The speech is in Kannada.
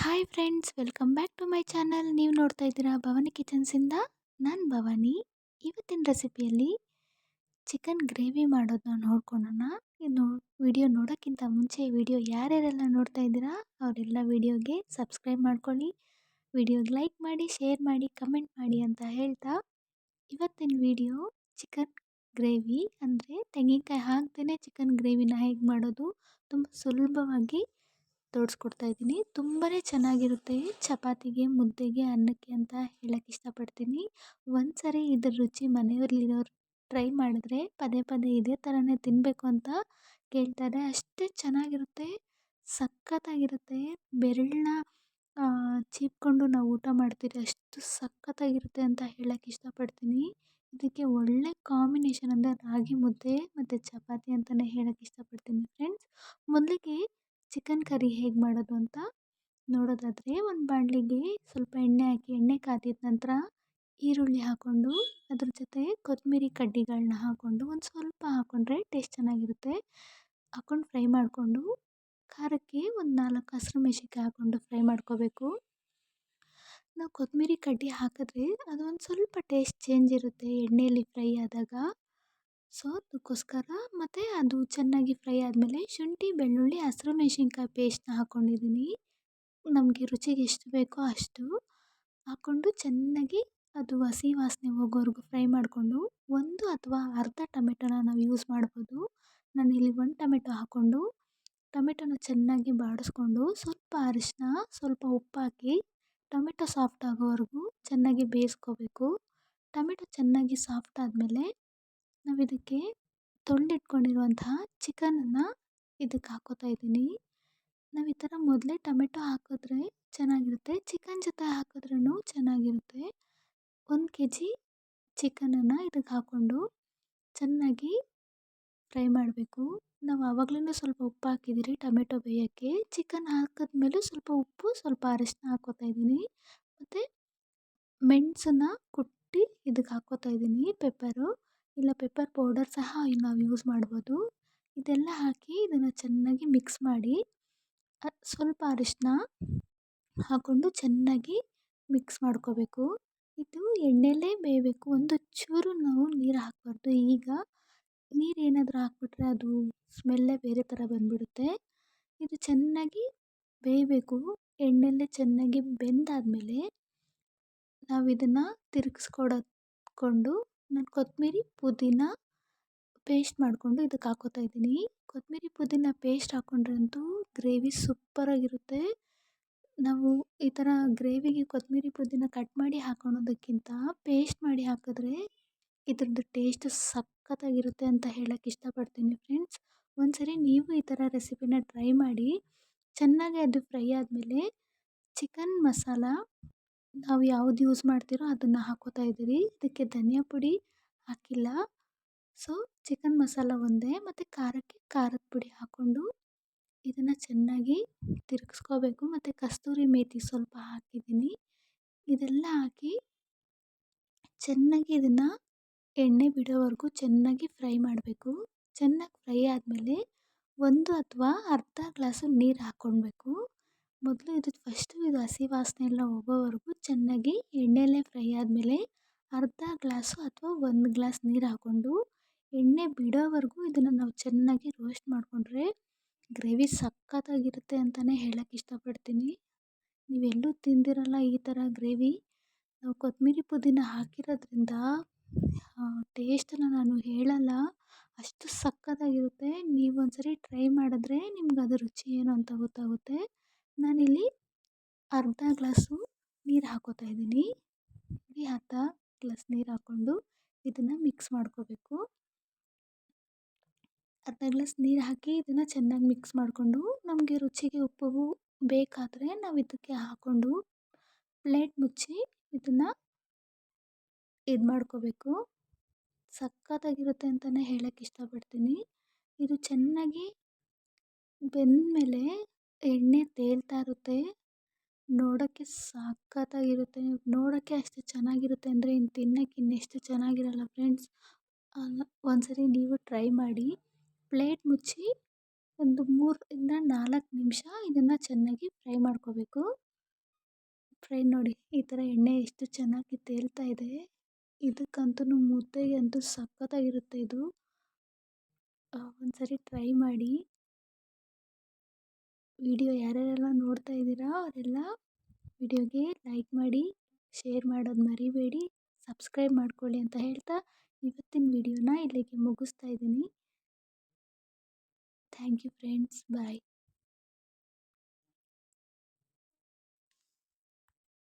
Hi friends, welcome back to my channel. ನೀವು ನೋಡ್ತಾ ಇದ್ದೀರಾ ಭವಾನಿ ಕಿಚನ್ಸಿಂದ. ನಾನು ಭವಾನಿ. ಇವತ್ತಿನ ರೆಸಿಪಿಯಲ್ಲಿ ಚಿಕನ್ ಗ್ರೇವಿ ಮಾಡೋದನ್ನ ನೋಡ್ಕೊಳ್ಳೋಣ. ಇನ್ನು ವಿಡಿಯೋ ನೋಡೋಕ್ಕಿಂತ ಮುಂಚೆ ವಿಡಿಯೋ ಯಾರ್ಯಾರೆಲ್ಲ ನೋಡ್ತಾ ಇದ್ದೀರಾ ಅವರೆಲ್ಲ ವಿಡಿಯೋಗೆ ಸಬ್ಸ್ಕ್ರೈಬ್ ಮಾಡ್ಕೊಳ್ಳಿ, ವಿಡಿಯೋಗೆ ಲೈಕ್ ಮಾಡಿ, ಶೇರ್ ಮಾಡಿ, ಕಮೆಂಟ್ ಮಾಡಿ ಅಂತ ಹೇಳ್ತಾ ಇವತ್ತಿನ ವಿಡಿಯೋ ಚಿಕನ್ ಗ್ರೇವಿ ಅಂದರೆ ತೆಂಗಿನಕಾಯಿ ಹಾಕ್ದೇ ಚಿಕನ್ ಗ್ರೇವಿನ ಹೇಗೆ ಮಾಡೋದು ತುಂಬ ಸುಲಭವಾಗಿ ತೋರಿಸ್ಕೊಡ್ತಾ ಇದ್ದೀನಿ. ತುಂಬಾ ಚೆನ್ನಾಗಿರುತ್ತೆ ಚಪಾತಿಗೆ, ಮುದ್ದೆಗೆ, ಅನ್ನಕ್ಕೆ ಅಂತ ಹೇಳಕ್ಕೆ ಇಷ್ಟಪಡ್ತೀನಿ. ಒಂದ್ಸರಿ ಇದ್ರ ರುಚಿ ಮನೆಯಲ್ಲಿರೋರು ಟ್ರೈ ಮಾಡಿದ್ರೆ ಪದೇ ಪದೇ ಇದೇ ಥರನೇ ತಿನ್ನಬೇಕು ಅಂತ ಕೇಳ್ತಾರೆ. ಅಷ್ಟೇ ಚೆನ್ನಾಗಿರುತ್ತೆ, ಸಖತ್ತಾಗಿರುತ್ತೆ. ಬೆರಳನ್ನ ಚೀಪ್ಕೊಂಡು ನಾವು ಊಟ ಮಾಡ್ತೀರಿ, ಅಷ್ಟು ಸಖತ್ತಾಗಿರುತ್ತೆ ಅಂತ ಹೇಳಕ್ಕೆ ಇಷ್ಟಪಡ್ತೀನಿ. ಇದಕ್ಕೆ ಒಳ್ಳೆ ಕಾಂಬಿನೇಷನ್ ಅಂದರೆ ರಾಗಿ ಮುದ್ದೆ ಮತ್ತು ಚಪಾತಿ ಅಂತಲೇ ಹೇಳಕ್ಕೆ ಇಷ್ಟಪಡ್ತೀನಿ ಫ್ರೆಂಡ್ಸ್. ಮೊದಲಿಗೆ ಚಿಕನ್ ಕರಿ ಹೇಗೆ ಮಾಡೋದು ಅಂತ ನೋಡೋದಾದರೆ, ಒಂದು ಬಾಣಲಿಗೆ ಸ್ವಲ್ಪ ಎಣ್ಣೆ ಹಾಕಿ, ಎಣ್ಣೆ ಕಾದಿದ ನಂತರ ಈರುಳ್ಳಿ ಹಾಕ್ಕೊಂಡು ಅದ್ರ ಜೊತೆ ಕೊತ್ತಂಬರಿ ಕಡ್ಡಿಗಳನ್ನ ಹಾಕ್ಕೊಂಡು ಒಂದು ಸ್ವಲ್ಪ ಹಾಕ್ಕೊಂಡ್ರೆ ಟೇಸ್ಟ್ ಚೆನ್ನಾಗಿರುತ್ತೆ. ಹಾಕ್ಕೊಂಡು ಫ್ರೈ ಮಾಡಿಕೊಂಡು ಖಾರಕ್ಕೆ ಒಂದು 4 ಹಸಿರು ಮೆಣಸಿನ್ಕಾಯಿ ಹಾಕ್ಕೊಂಡು ಫ್ರೈ ಮಾಡ್ಕೋಬೇಕು. ನಾವು ಕೊತ್ತಂಬರಿ ಕಡ್ಡಿ ಹಾಕಿದ್ರೆ ಅದೊಂದು ಸ್ವಲ್ಪ ಟೇಸ್ಟ್ ಚೇಂಜ್ ಇರುತ್ತೆ ಎಣ್ಣೆಯಲ್ಲಿ ಫ್ರೈ ಆದಾಗ. ಸೊ ಅದಕ್ಕೋಸ್ಕರ ಮತ್ತು ಅದು ಚೆನ್ನಾಗಿ ಫ್ರೈ ಆದಮೇಲೆ ಶುಂಠಿ, ಬೆಳ್ಳುಳ್ಳಿ, ಹಸಿರು ಮೆಣಸಿನ್ಕಾಯಿ ಪೇಸ್ಟ್ನ ಹಾಕ್ಕೊಂಡಿದ್ದೀನಿ. ನಮಗೆ ರುಚಿಗೆ ಎಷ್ಟು ಬೇಕೋ ಅಷ್ಟು ಹಾಕ್ಕೊಂಡು ಚೆನ್ನಾಗಿ ಅದು ಹಸಿ ವಾಸನೆ ಹೋಗೋವರೆಗೂ ಫ್ರೈ ಮಾಡಿಕೊಂಡು, ಒಂದು ಅಥವಾ ಅರ್ಧ ಟೊಮೆಟೊನ ನಾವು ಯೂಸ್ ಮಾಡ್ಬೋದು. ನಾನಿಲ್ಲಿ 1 ಟೊಮೆಟೊ ಹಾಕ್ಕೊಂಡು ಟೊಮೆಟೊನ ಚೆನ್ನಾಗಿ ಬಾಡಿಸ್ಕೊಂಡು ಸ್ವಲ್ಪ ಅರಿಶಿನ, ಸ್ವಲ್ಪ ಉಪ್ಪು ಹಾಕಿ ಟೊಮೆಟೊ ಸಾಫ್ಟ್ ಆಗೋವರೆಗೂ ಚೆನ್ನಾಗಿ ಬೇಯಿಸ್ಕೋಬೇಕು. ಟೊಮೆಟೊ ಚೆನ್ನಾಗಿ ಸಾಫ್ಟ್ ಆದಮೇಲೆ ನಾವು ಇದಕ್ಕೆ ತೊಳೆದಿಟ್ಕೊಂಡಿರುವಂತಹ ಚಿಕನನ್ನು ಇದಕ್ಕೆ ಹಾಕ್ಕೋತಾ ಇದ್ದೀನಿ. ನಾವು ಈ ಥರ ಮೊದಲೇ ಟೊಮೆಟೊ ಹಾಕಿದ್ರೆ ಚೆನ್ನಾಗಿರುತ್ತೆ, ಚಿಕನ್ ಜೊತೆ ಹಾಕಿದ್ರೂ ಚೆನ್ನಾಗಿರುತ್ತೆ. 1 kg ಚಿಕನನ್ನು ಇದಕ್ಕೆ ಹಾಕ್ಕೊಂಡು ಚೆನ್ನಾಗಿ ಫ್ರೈ ಮಾಡಬೇಕು. ನಾವು ಆವಾಗಲೇ ಸ್ವಲ್ಪ ಉಪ್ಪು ಹಾಕಿದ್ದೀರಿ ಟೊಮೆಟೊ ಬೇಯೋಕ್ಕೆ. ಚಿಕನ್ ಹಾಕಿದ್ಮೇಲೆ ಸ್ವಲ್ಪ ಉಪ್ಪು, ಸ್ವಲ್ಪ ಅರಿಶಿನ ಹಾಕ್ಕೋತಾ ಇದ್ದೀನಿ. ಮತ್ತು ಮೆಣಸನ್ನು ಕುಟ್ಟಿ ಇದಕ್ಕೆ ಹಾಕ್ಕೋತಾ ಇದ್ದೀನಿ, ಪೆಪ್ಪರು, ಇಲ್ಲ ಪೆಪ್ಪರ್ ಪೌಡರ್ ಸಹ ನಾವು ಯೂಸ್ ಮಾಡ್ಬೋದು. ಇದೆಲ್ಲ ಹಾಕಿ ಇದನ್ನು ಚೆನ್ನಾಗಿ ಮಿಕ್ಸ್ ಮಾಡಿ ಸ್ವಲ್ಪ ಅರಿಶಿನ ಹಾಕ್ಕೊಂಡು ಚೆನ್ನಾಗಿ ಮಿಕ್ಸ್ ಮಾಡ್ಕೋಬೇಕು. ಇದು ಎಣ್ಣೆಲೇ ಬೇಯಬೇಕು, ಒಂದು ಚೂರು ನಾವು ನೀರು ಹಾಕಬಾರ್ದು. ಈಗ ನೀರೇನಾದರೂ ಹಾಕ್ಬಿಟ್ರೆ ಅದು ಸ್ಮೆಲ್ಲೇ ಬೇರೆ ಥರ ಬಂದುಬಿಡುತ್ತೆ. ಇದು ಚೆನ್ನಾಗಿ ಬೇಯಬೇಕು. ಎಣ್ಣೆಲೇ ಚೆನ್ನಾಗಿ ಬೆಂದಾದಮೇಲೆ ನಾವು ಇದನ್ನು ತಿರುಗಿಸ್ಕೊಂಡು ನಾನು ಕೊತ್ತಂಬರಿ ಪುದೀನ ಪೇಸ್ಟ್ ಮಾಡಿಕೊಂಡು ಇದಕ್ಕೆ ಹಾಕ್ಕೋತಾ ಇದ್ದೀನಿ. ಕೊತ್ತಂಬರಿ ಪುದೀನ ಪೇಸ್ಟ್ ಹಾಕ್ಕೊಂಡ್ರಂತೂ ಗ್ರೇವಿ ಸೂಪರಾಗಿರುತ್ತೆ. ನಾವು ಈ ಥರ ಗ್ರೇವಿಗೆ ಕೊತ್ತಂಬರಿ ಪುದೀನ ಕಟ್ ಮಾಡಿ ಹಾಕ್ಕೊಳೋದಕ್ಕಿಂತ ಪೇಸ್ಟ್ ಮಾಡಿ ಹಾಕಿದ್ರೆ ಇದ್ರದ್ದು ಟೇಸ್ಟ್ ಸಖತ್ತಾಗಿರುತ್ತೆ ಅಂತ ಹೇಳಕ್ಕೆ ಇಷ್ಟಪಡ್ತೀನಿ ಫ್ರೆಂಡ್ಸ್. ಒಂದ್ಸರಿ ನೀವು ಈ ಥರ ರೆಸಿಪಿನ ಟ್ರೈ ಮಾಡಿ. ಚೆನ್ನಾಗಿ ಅದು ಫ್ರೈ ಆದಮೇಲೆ ಚಿಕನ್ ಮಸಾಲ ನಾವು ಯಾವ್ದು ಯೂಸ್ ಮಾಡ್ತೀರೋ ಅದನ್ನು ಹಾಕ್ಕೋತಾ ಇದ್ದೀರಿ. ಇದಕ್ಕೆ ಧನಿಯಾ ಪುಡಿ ಹಾಕಿಲ್ಲ. ಸೊ ಚಿಕನ್ ಮಸಾಲ ಒಂದೇ ಮತ್ತು ಖಾರಕ್ಕೆ ಖಾರದ ಪುಡಿ ಹಾಕ್ಕೊಂಡು ಇದನ್ನು ಚೆನ್ನಾಗಿ ತಿರುಗಿಸ್ಕೋಬೇಕು. ಮತ್ತು ಕಸ್ತೂರಿ ಮೇಥಿ ಸ್ವಲ್ಪ ಹಾಕಿದ್ದೀನಿ. ಇದೆಲ್ಲ ಹಾಕಿ ಚೆನ್ನಾಗಿ ಇದನ್ನು ಎಣ್ಣೆ ಬಿಡೋವರೆಗೂ ಚೆನ್ನಾಗಿ ಫ್ರೈ ಮಾಡಬೇಕು. ಚೆನ್ನಾಗಿ ಫ್ರೈ ಆದಮೇಲೆ 1 ಅಥವಾ ಅರ್ಧ ಗ್ಲಾಸು ನೀರು ಹಾಕ್ಕೊಳ್ಬೇಕು. ಮೊದಲು ಇದು ಹಸಿ ವಾಸನೆ ಎಲ್ಲ ಹೋಗೋವರೆಗೂ ಚೆನ್ನಾಗಿ ಎಣ್ಣೆಯಲ್ಲೇ ಫ್ರೈ ಆದಮೇಲೆ ಅರ್ಧ ಗ್ಲಾಸು ಅಥವಾ 1 ಗ್ಲಾಸ್ ನೀರು ಹಾಕ್ಕೊಂಡು ಎಣ್ಣೆ ಬಿಡೋವರೆಗೂ ಇದನ್ನು ನಾವು ಚೆನ್ನಾಗಿ ರೋಸ್ಟ್ ಮಾಡಿಕೊಂಡ್ರೆ ಗ್ರೇವಿ ಸಖತ್ತಾಗಿರುತ್ತೆ ಅಂತಲೇ ಹೇಳಕ್ಕೆ ಇಷ್ಟಪಡ್ತೀನಿ. ನೀವೆಲ್ಲೂ ತಿಂದಿರಲ್ಲ ಈ ಥರ ಗ್ರೇವಿ. ನಾವು ಕೊತ್ತಂಬರಿ ಪುದೀನ ಹಾಕಿರೋದ್ರಿಂದ ಟೇಸ್ಟನ್ನು ನಾನು ಹೇಳಲ್ಲ, ಅಷ್ಟು ಸಖತ್ತಾಗಿರುತ್ತೆ. ನೀವು ಒಂದ್ಸರಿ ಟ್ರೈ ಮಾಡಿದ್ರೆ ನಿಮ್ಗೆ ಅದು ರುಚಿ ಏನು ಅಂತ ಗೊತ್ತಾಗುತ್ತೆ. ನಾನಿಲ್ಲಿ ಅರ್ಧ ಗ್ಲಾಸು ನೀರು ಹಾಕ್ಕೋತಾ ಇದ್ದೀನಿ. ಅರ್ಧ ಗ್ಲಾಸ್ ನೀರು ಹಾಕ್ಕೊಂಡು ಇದನ್ನು ಮಿಕ್ಸ್ ಮಾಡ್ಕೋಬೇಕು. ಅರ್ಧ ಗ್ಲಾಸ್ ನೀರು ಹಾಕಿ ಇದನ್ನು ಚೆನ್ನಾಗಿ ಮಿಕ್ಸ್ ಮಾಡಿಕೊಂಡು ನಮಗೆ ರುಚಿಗೆ ಉಪ್ಪು ಬೇಕಾದರೆ ನಾವು ಇದಕ್ಕೆ ಹಾಕ್ಕೊಂಡು ಪ್ಲೇಟ್ ಮುಚ್ಚಿ ಇದನ್ನು ಮಾಡ್ಕೋಬೇಕು. ಸಖತ್ತಾಗಿರುತ್ತೆ ಅಂತಲೇ ಹೇಳಕ್ಕೆ ಇಷ್ಟಪಡ್ತೀನಿ. ಇದು ಚೆನ್ನಾಗಿ ಬೆಂದಮೇಲೆ ಎಣ್ಣೆ ತೇಲ್ತಾ ಇರುತ್ತೆ, ನೋಡೋಕ್ಕೆ ಸಖತ್ತಾಗಿರುತ್ತೆ. ನೋಡೋಕ್ಕೆ ಅಷ್ಟು ಚೆನ್ನಾಗಿರುತ್ತೆ ಅಂದರೆ ಇನ್ನು ತಿನ್ನೋಕ್ಕೆ ಇನ್ನೆಷ್ಟು ಚೆನ್ನಾಗಿರಲ್ಲ ಫ್ರೆಂಡ್ಸ್. ಒಂದ್ಸರಿ ನೀವು ಟ್ರೈ ಮಾಡಿ. ಪ್ಲೇಟ್ ಮುಚ್ಚಿ ಒಂದು 3 ಇಂದ 4 ನಿಮಿಷ ಇದನ್ನು ಚೆನ್ನಾಗಿ ಫ್ರೈ ಮಾಡ್ಕೋಬೇಕು. ಫ್ರೈ ನೋಡಿ ಈ ಥರ ಎಣ್ಣೆ ಎಷ್ಟು ಚೆನ್ನಾಗಿ ತೇಲ್ತಾ ಇದೆ. ಇದಕ್ಕಂತೂ ಮುದ್ದೆಗೆ ಅಂತೂ ಸಖತ್ತಾಗಿರುತ್ತೆ ಇದು. ಒಂದ್ಸರಿ ಟ್ರೈ ಮಾಡಿ. ವಿಡಿಯೋ ಯಾರ್ಯಾರೆಲ್ಲ ನೋಡ್ತಾ ಇದ್ದೀರಾ ಅವರೆಲ್ಲ ವಿಡಿಯೋಗೆ ಲೈಕ್ ಮಾಡಿ, ಶೇರ್ ಮಾಡೋದು ಮರಿಬೇಡಿ, ಸಬ್ಸ್ಕ್ರೈಬ್ ಮಾಡ್ಕೊಳ್ಳಿ ಅಂತ ಹೇಳ್ತಾ ಇವತ್ತಿನ ವಿಡಿಯೋನ ಇಲ್ಲಿಗೆ ಮುಗಿಸ್ತಾ ಇದ್ದೀನಿ. Thank you friends. ಬಾಯ್.